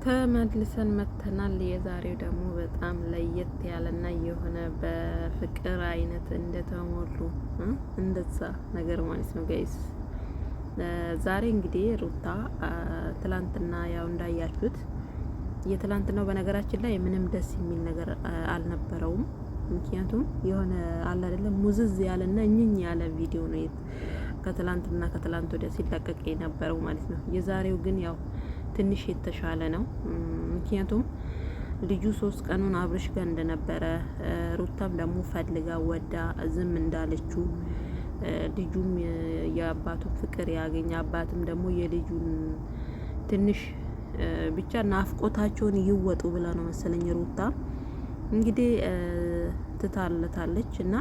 ተመልሰን መተናል። የዛሬው ደግሞ በጣም ለየት ያለና የሆነ በፍቅር አይነት እንደተሞሉ እንደዛ ነገር ማለት ነው ጋይስ። ዛሬ እንግዲህ ሩታ ትላንትና ያው እንዳያችሁት የትላንትናው በነገራችን ላይ ምንም ደስ የሚል ነገር አልነበረውም። ምክንያቱም የሆነ አለ አይደለም ሙዝዝ ያለና እኝኝ ያለ ቪዲዮ ነው ከትላንት ወዲያ ሲለቀቅ የነበረው ማለት ነው። የዛሬው ግን ያው ትንሽ የተሻለ ነው። ምክንያቱም ልጁ 3 ቀኑን አብርሽ ጋር እንደነበረ ሩታም ደግሞ ፈልጋ ወዳ ዝም እንዳለችው ልጁም የአባቱን ፍቅር ያገኘ አባትም ደግሞ የልጁን ትንሽ ብቻ ናፍቆታቸውን ይወጡ ብላ ነው መሰለኝ ሩታ እንግዲህ ትታለታለች። እና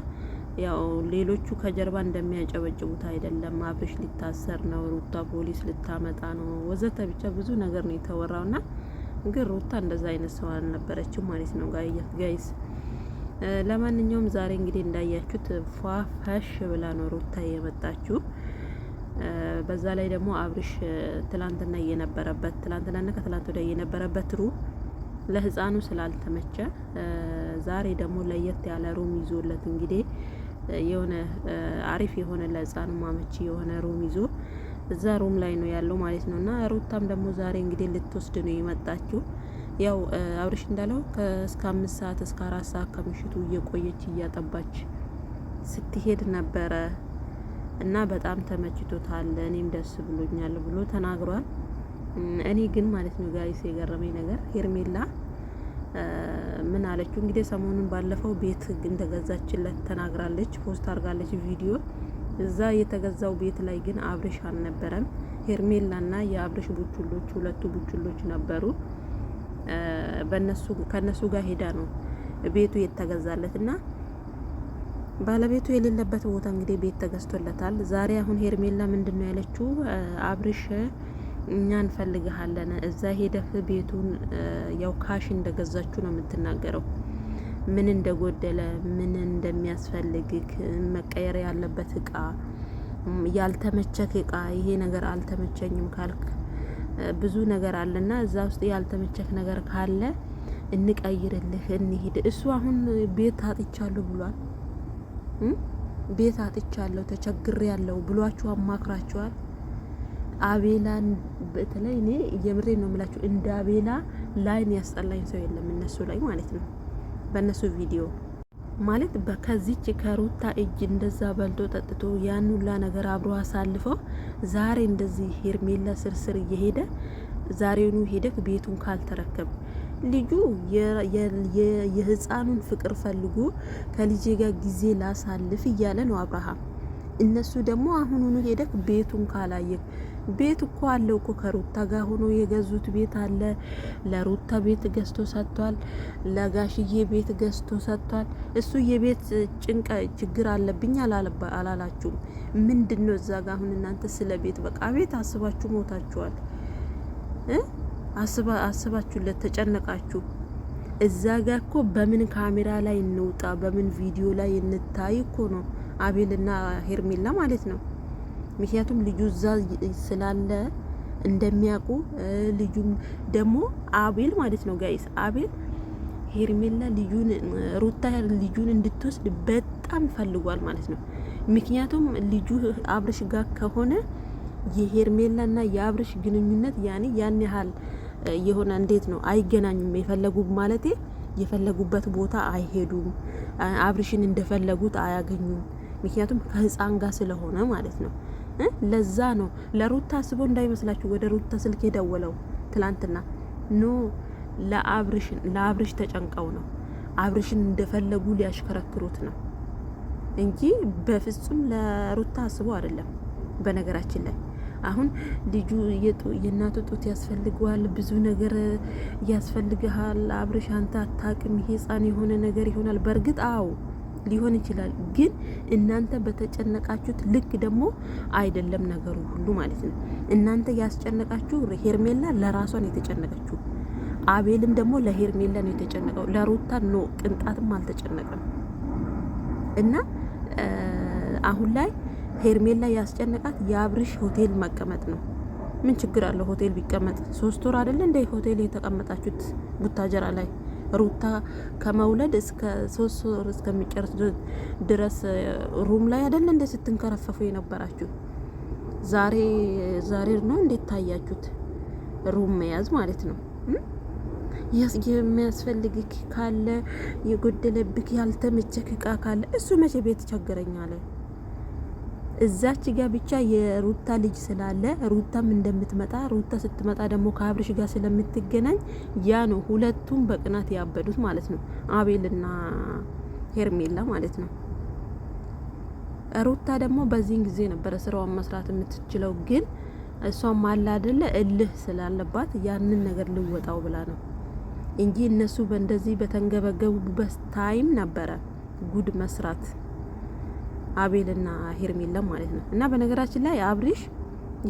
ያው ሌሎቹ ከጀርባ እንደሚያጨበጭቡት አይደለም። አብርሽ ሊታሰር ነው፣ ሩታ ፖሊስ ልታመጣ ነው ወዘተ ብቻ ብዙ ነገር ነው የተወራውና ግን ሩታ እንደዛ አይነት ሰው አልነበረችም ማለት ነው ጋይስ። ለማንኛውም ዛሬ እንግዲህ እንዳያችሁት ፏፈሽ ብላ ነው ሩታ የመጣችው። በዛ ላይ ደግሞ አብርሽ ትላንትና ከትላንት ወዲያ የነበረበት ሩም ለህፃኑ ስላልተመቸ ዛሬ ደግሞ ለየት ያለ ሩም ይዞለት እንግዲህ የሆነ አሪፍ የሆነ ለህፃኑ ማመቺ የሆነ ሩም ይዞ እዛ ሩም ላይ ነው ያለው ማለት ነውና ሩታም ደግሞ ዛሬ እንግዲህ ልትወስድ ነው የመጣችው። ያው አብርሽ እንዳለው እስከ 5 ሰዓት እስከ 4 ሰዓት ከምሽቱ እየቆየች እያጠባች ስትሄድ ነበረ እና በጣም ተመችቶታል፣ እኔም ደስ ብሎኛል ብሎ ተናግሯል። እኔ ግን ማለት ነው ጋይስ የገረመኝ ነገር ሄርሜላ ምን አለችው እንግዲህ ሰሞኑን ባለፈው ቤት እንደገዛችለት ተናግራለች፣ ፖስት አድርጋለች ቪዲዮ። እዛ የተገዛው ቤት ላይ ግን አብርሽ አልነበረም። ሄርሜላና የአብርሽ ቡችሎች ሁለቱ ቡችሎች ነበሩ። ከነሱ ጋር ሄዳ ነው ቤቱ የተገዛለት እና ባለቤቱ የሌለበት ቦታ እንግዲህ ቤት ተገዝቶለታል። ዛሬ አሁን ሄርሜላ ምንድነው ያለችው? አብርሽ እኛ እንፈልግሃለን፣ እዛ ሄደህ ቤቱን ያው ካሽ እንደገዛችሁ ነው የምትናገረው። ምን እንደጎደለ ምን እንደሚያስፈልግክ መቀየር ያለበት እቃ ያልተመቸክ እቃ ይሄ ነገር አልተመቸኝም ካልክ ብዙ ነገር አለና እዛ ውስጥ ያልተመቸክ ነገር ካለ እንቀይርልህ እንሂድ። እሱ አሁን ቤት አጥቻለሁ ብሏል። ቤት አጥቻለሁ ተቸግሬ ያለው ብሏችሁ አማክራችኋል? አቤላን በተለይ እኔ የምሬን ነው የምላችሁ እንደ አቤላ ላይን ያስጠላኝ ሰው የለም እነሱ ላይ ማለት ነው። በእነሱ ቪዲዮ ማለት ከዚች ከሩታ እጅ እንደዛ በልቶ ጠጥቶ ያን ሁላ ነገር አብሮ አሳልፈው ዛሬ እንደዚህ ሄርሜላ ስርስር እየሄደ ዛሬውኑ ሄደክ ቤቱን ካልተረከብ ልጁ የህፃኑን ፍቅር ፈልጎ ከልጄ ጋር ጊዜ ላሳልፍ እያለ ነው አብርሃም። እነሱ ደግሞ አሁኑኑ ሄደክ ቤቱን ካላየክ ቤት እኮ አለው እኮ ከሩታ ጋር ሆኖ የገዙት ቤት አለ። ለሩታ ቤት ገዝቶ ሰጥቷል፣ ለጋሽዬ ቤት ገዝቶ ሰጥቷል። እሱ የቤት ችግር አለብኝ አላላችሁም? ምንድነው እዛ ጋር አሁን እናንተ ስለ ቤት በቃ ቤት አስባችሁ ሞታችኋል። አስባችሁለት ተጨነቃችሁ። እዛ ጋር እኮ በምን ካሜራ ላይ እንውጣ በምን ቪዲዮ ላይ እንታይ እኮ ነው አቤልና ሄርሜላ ማለት ነው። ምክንያቱም ልጁ እዛ ስላለ እንደሚያውቁ ልጁም ደግሞ አቤል ማለት ነው ጋይስ። አቤል ሄርሜላ ሩታ ልጁን እንድትወስድ በጣም ፈልጓል ማለት ነው። ምክንያቱም ልጁ አብርሽ ጋር ከሆነ የሄርሜላና የአብርሽ ግንኙነት ያን ያህል የሆነ እንዴት ነው አይገናኙም። የፈለጉበት ቦታ አይሄዱም። አብርሽን እንደፈለጉት አያገኙም። ምክንያቱም ከህፃን ጋር ስለሆነ ማለት ነው። ለዛ ነው ለሩታ አስቦ እንዳይመስላችሁ ወደ ሩታ ስልክ የደወለው ትላንትና። ኖ ለአብርሽ ተጨንቀው ነው። አብርሽን እንደፈለጉ ሊያሽከረክሩት ነው እንጂ በፍጹም ለሩታ አስቦ አይደለም። በነገራችን ላይ አሁን ልጁ የእናቱ ጡት ያስፈልገዋል፣ ብዙ ነገር ያስፈልግሃል። አብርሽ አንተ አታውቅም፣ ይሄ ህፃን የሆነ ነገር ይሆናል። በእርግጥ አዎ ሊሆን ይችላል። ግን እናንተ በተጨነቃችሁት ልክ ደግሞ አይደለም ነገሩ ሁሉ ማለት ነው። እናንተ ያስጨነቃችሁ ሄርሜላ ለራሷ ነው የተጨነቀችው። አቤልም ደግሞ ለሄርሜላ ነው የተጨነቀው። ለሩታ ነው ቅንጣትም አልተጨነቀም። እና አሁን ላይ ሄርሜላ ያስጨነቃት የአብርሽ ሆቴል መቀመጥ ነው። ምን ችግር አለው ሆቴል ቢቀመጥ? 3 ወር አይደለ እንደ ሆቴል የተቀመጣችሁት ቡታጀራ ላይ ሩታ ከመውለድ እስከ 3 ወር እስከሚጨርስ ድረስ ሩም ላይ አይደለ እንደ ስትንከረፈፉ የነበራችሁ? ዛሬ ነው እንዴት ታያችሁት? ሩም መያዝ ማለት ነው። የሚያስፈልግክ ካለ የጎደለብክ ያልተመቸክ እቃ ካለ እሱ መቼ ቤት ቸገረኛለ። እዛች ጋር ብቻ የሩታ ልጅ ስላለ ሩታም እንደምትመጣ ሩታ ስትመጣ ደግሞ ከአብርሽ ጋር ስለምትገናኝ ያ ነው ሁለቱም በቅናት ያበዱት ማለት ነው። አቤልና ሄርሜላ ማለት ነው። ሩታ ደግሞ በዚህን ጊዜ ነበረ ስራዋን መስራት የምትችለው፣ ግን እሷም አለ አይደለ እልህ ስላለባት ያንን ነገር ልወጣው ብላ ነው እንጂ እነሱ በእንደዚህ በተንገበገቡበት ታይም ነበረ ጉድ መስራት አቤልና ሄርሜላ ማለት ነው። እና በነገራችን ላይ አብርሽ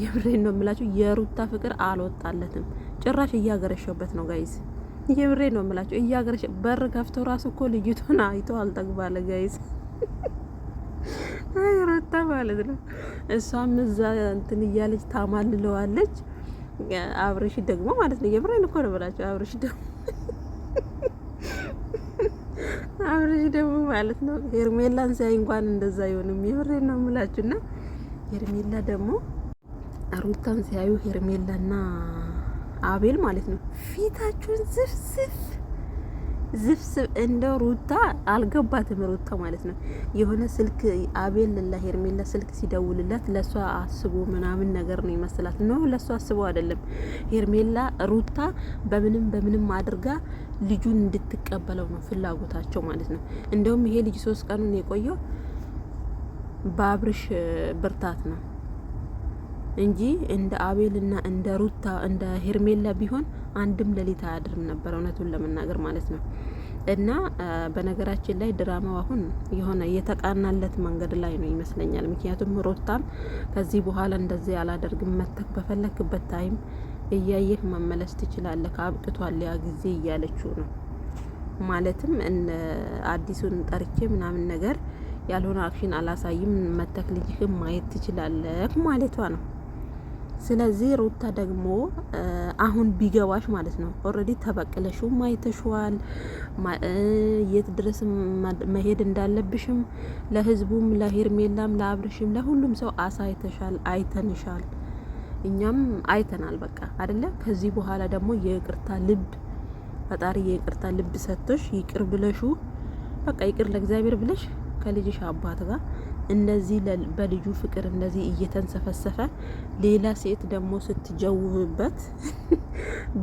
የብሬን ነው የምላችሁ የሩታ ፍቅር አልወጣለትም፣ ጭራሽ እያገረሸበት ነው ጋይዝ። የብሬን ነው የምላችሁ እያገረሸ በር ከፍቶ ራሱ እኮ ልጅቱን አይቶ አልጠግባለ ጋይዝ። አይ ሩታ ማለት ነው። እሷም እዛ እንትን እያለች ታማልለዋለች። አብርሽ ደግሞ ማለት ነው የብሬን እኮ ነው የምላችሁ አብርሽ ደግሞ ማለት ነው ሄርሜላን ሲያይ እንኳን እንደዛ አይሆንም። የብሬን ነው የምላችሁና ሄርሜላ ደግሞ ሩታን ሲያዩ ሄርሜላና አቤል ማለት ነው ፊታችሁን ዝፍዝፍ እንደ ሩታ አልገባትም። ሩታ ማለት ነው የሆነ ስልክ አቤል ለሄርሜላ ስልክ ሲደውልላት ለሷ አስቦ ምናምን ነገር ነው ይመስላት ነው። ለሷ አስቦ አይደለም። ሄርሜላ ሩታ በምንም አድርጋ ልጁን እንድትቀበለው ነው ፍላጎታቸው ማለት ነው። እንደውም ይሄ ልጅ 3 ቀኑን የቆየው በአብርሽ ብርታት ነው እንጂ እንደ አቤልና እንደ ሩታ እንደ ሄርሜላ ቢሆን አንድም ሌሊት አያድርም ነበር፣ እውነቱን ለመናገር ማለት ነው። እና በነገራችን ላይ ድራማው አሁን የሆነ የተቃናለት መንገድ ላይ ነው ይመስለኛል። ምክንያቱም ሩታም ከዚህ በኋላ እንደዚህ አላደርግም፣ መተክ በፈለክበት ታይም እያየህ መመለስ ትችላለህ፣ አብቅቷል ያ ጊዜ እያለችው ነው። ማለትም አዲሱን ጠርቼ ምናምን ነገር ያልሆነ አክሽን አላሳይም፣ መተክ ልጅህም ማየት ትችላለህ ማለቷ ነው። ስለዚህ ሩታ ደግሞ አሁን ቢገባሽ ማለት ነው ኦልሬዲ ተበቅለሽው ማይተሽዋል፣ የት ድረስ መሄድ እንዳለብሽም ለህዝቡም፣ ለሄርሜላም፣ ለአብርሽም ለሁሉም ሰው አሳይተሻል፣ አይተንሻል፣ እኛም አይተናል። በቃ አይደለ? ከዚህ በኋላ ደግሞ የይቅርታ ልብ ፈጣሪ የይቅርታ ልብ ሰጥቶሽ ይቅር ብለሹ በቃ ይቅር ለእግዚአብሔር ብለሽ ከልጅሽ አባት ጋር እንደዚህ በልጁ ፍቅር እንደዚህ እየተንሰፈሰፈ ሌላ ሴት ደግሞ ስትጀውብበት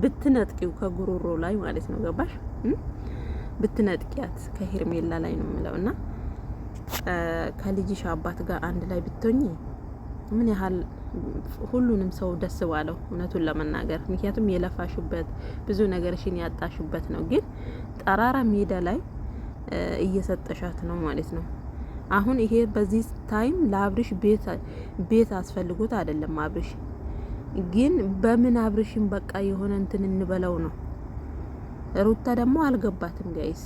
ብትነጥቂው ከጉሮሮ ላይ ማለት ነው። ገባሽ? ብትነጥቂያት ከሄርሜላ ላይ ነው የምለውና ከልጅሽ አባት ጋር አንድ ላይ ብትሆኚ ምን ያህል ሁሉንም ሰው ደስ ባለው እውነቱን ለመናገር ምክንያቱም የለፋሽበት ብዙ ነገርሽን ያጣሽበት ነው። ግን ጠራራ ሜዳ ላይ እየሰጠሻት ነው ማለት ነው። አሁን ይሄ በዚህ ታይም ለአብርሽ ቤት አስፈልጎት አይደለም። አብርሽ ግን በምን አብርሽን በቃ የሆነ እንትን እንበለው ነው። ሩታ ደግሞ አልገባትም ጋይስ።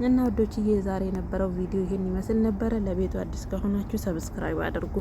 እና ወዶችዬ ዛሬ የነበረው ቪዲዮ ይሄን ይመስል ነበረ። ለቤቱ አዲስ ከሆናችሁ ሰብስክራይብ አድርጉ።